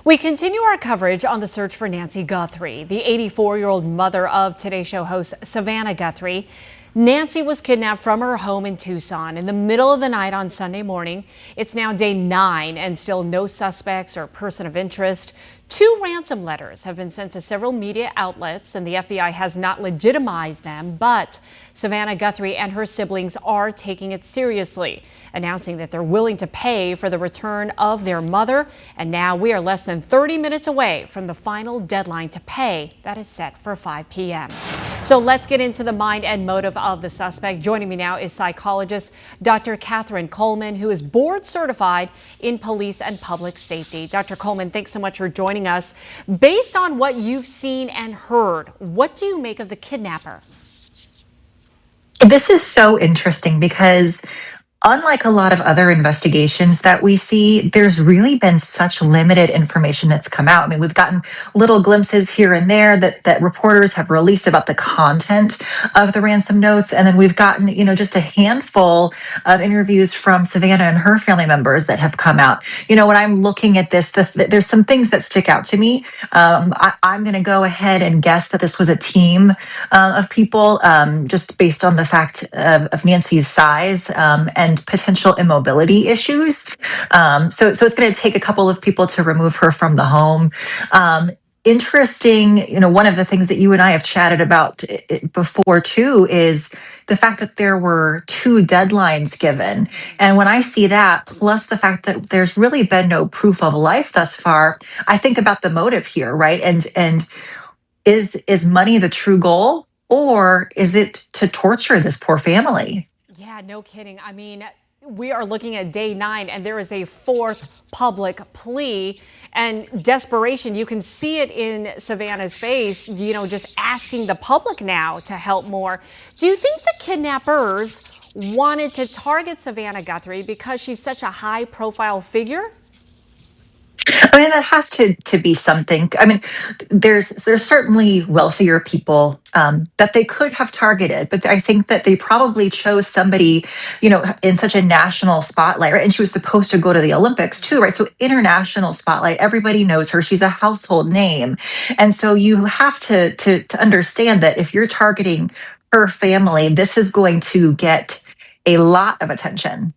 We continue our coverage on the search for Nancy Guthrie, the 84-year-old mother of Today Show host Savannah Guthrie. Nancy was kidnapped from her home in Tucson in the middle of the night on Sunday morning. It's now day 9 and still no suspects or person of interest. 2 ransom letters have been sent to several media outlets, and the FBI has not legitimized them, but Savannah Guthrie and her siblings are taking it seriously, announcing that they're willing to pay for the return of their mother. And now we are less than 30 minutes away from the final deadline to pay that is set for 5 p.m. So let's get into the mind and motive of the suspect. Joining me now is psychologist Dr. Catherine Coleman, who is board certified in police and public safety. Dr. Coleman, thanks so much for joining us. Based on what you've seen and heard, what do you make of the kidnapper? This is so interesting because unlike a lot of other investigations that we see, there's really been such limited information that's come out. I mean, we've gotten little glimpses here and there that reporters have released about the content of the ransom notes. And then we've gotten, just a handful of interviews from Savannah and her family members that have come out. When I'm looking at this, there's some things that stick out to me. I'm going to go ahead and guess that this was a team of people, just based on the fact of Nancy's size and potential immobility issues. So it's going to take a couple of people to remove her from the home. Interesting, one of the things that you and I have chatted about before too is the fact that there were 2 deadlines given. And when I see that, plus the fact that there's really been no proof of life thus far, I think about the motive here, right? And is money the true goal, or is it to torture this poor family? Yeah, no kidding. I mean, we are looking at day 9 and there is a 4th public plea and desperation. You can see it in Savannah's face, just asking the public now to help more. Do you think the kidnappers wanted to target Savannah Guthrie because she's such a high profile figure? I mean, that has to be something. I mean, there's certainly wealthier people that they could have targeted, but I think that they probably chose somebody, in such a national spotlight, right? And she was supposed to go to the Olympics too, right? So international spotlight, everybody knows her. She's a household name, and so you have to understand that if you're targeting her family, this is going to get a lot of attention.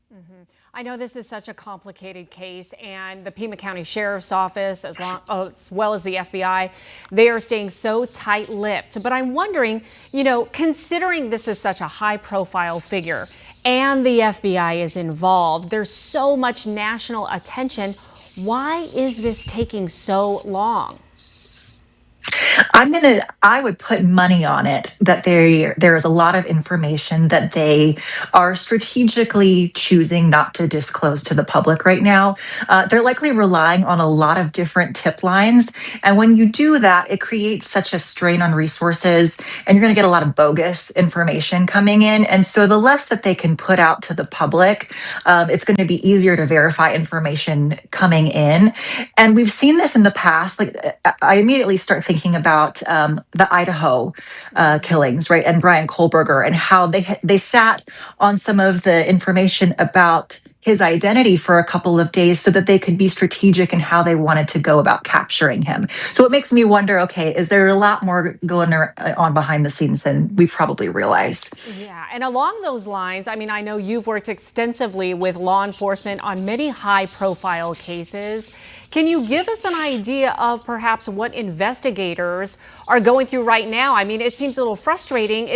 I know this is such a complicated case, and the Pima County Sheriff's Office, as well as the FBI, they are staying so tight-lipped. But I'm wondering, considering this is such a high-profile figure and the FBI is involved, there's so much national attention. Why is this taking so long? I would put money on it that there is a lot of information that they are strategically choosing not to disclose to the public right now. They're likely relying on a lot of different tip lines. And when you do that, it creates such a strain on resources, and you're going to get a lot of bogus information coming in. And so the less that they can put out to the public, it's going to be easier to verify information coming in. And we've seen this in the past. Like, I immediately start thinking about the Idaho killings, right? And Brian Kohlberger, and how they sat on some of the information about his identity for a couple of days so that they could be strategic in how they wanted to go about capturing him. So it makes me wonder, okay, is there a lot more going on behind the scenes than we probably realize? Yeah, and along those lines, I mean, I know you've worked extensively with law enforcement on many high-profile cases. Can you give us an idea of perhaps what investigators are going through right now? I mean, it seems a little frustrating.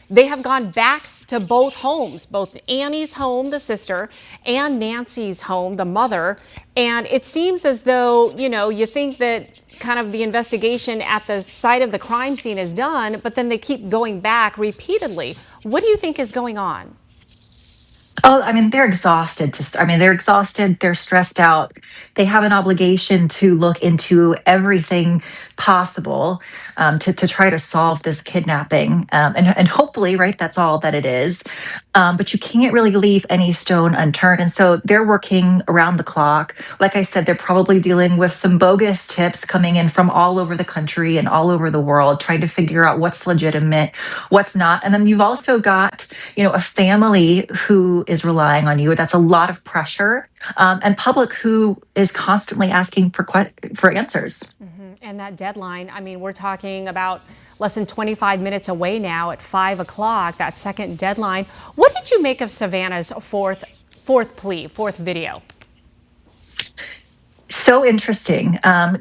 They have gone back to both homes, both Annie's home, the sister, and Nancy's home, the mother. And it seems as though, you think that kind of the investigation at the site of the crime scene is done, but then they keep going back repeatedly. What do you think is going on? Oh, I mean, they're exhausted. They're exhausted. They're stressed out. They have an obligation to look into everything possible to try to solve this kidnapping. And hopefully, right, that's all that it is. but you can't really leave any stone unturned. And so they're working around the clock. Like I said, they're probably dealing with some bogus tips coming in from all over the country and all over the world, trying to figure out what's legitimate, what's not. And then you've also got, a family who is relying on you. That's a lot of pressure, and public who is constantly asking for answers. And that deadline, I mean, we're talking about less than 25 minutes away now at 5 o'clock, that second deadline. What did you make of Savannah's fourth video? So interesting.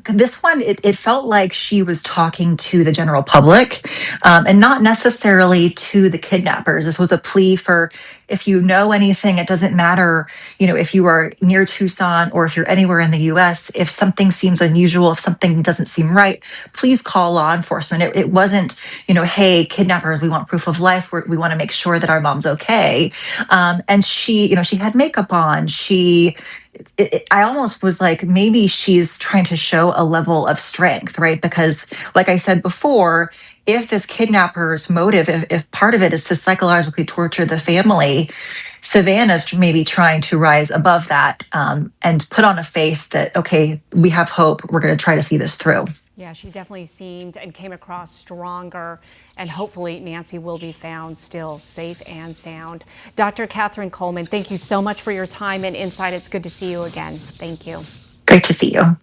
This one, it felt like she was talking to the general public, and not necessarily to the kidnappers. This was a plea for, if you know anything, it doesn't matter, if you are near Tucson or if you're anywhere in the US, if something seems unusual, if something doesn't seem right, please call law enforcement. It wasn't, hey, kidnappers, we want proof of life. We want to make sure that our mom's okay. And she had makeup on. I almost was like, maybe she's trying to show a level of strength, right? Because, like I said before, if this kidnapper's motive, if part of it is to psychologically torture the family, Savannah's maybe trying to rise above that, and put on a face that, okay, we have hope. We're going to try to see this through. Yeah, she definitely seemed and came across stronger, and hopefully Nancy will be found still safe and sound. Dr. Catherine Coleman, thank you so much for your time and insight. It's good to see you again. Thank you. Great to see you.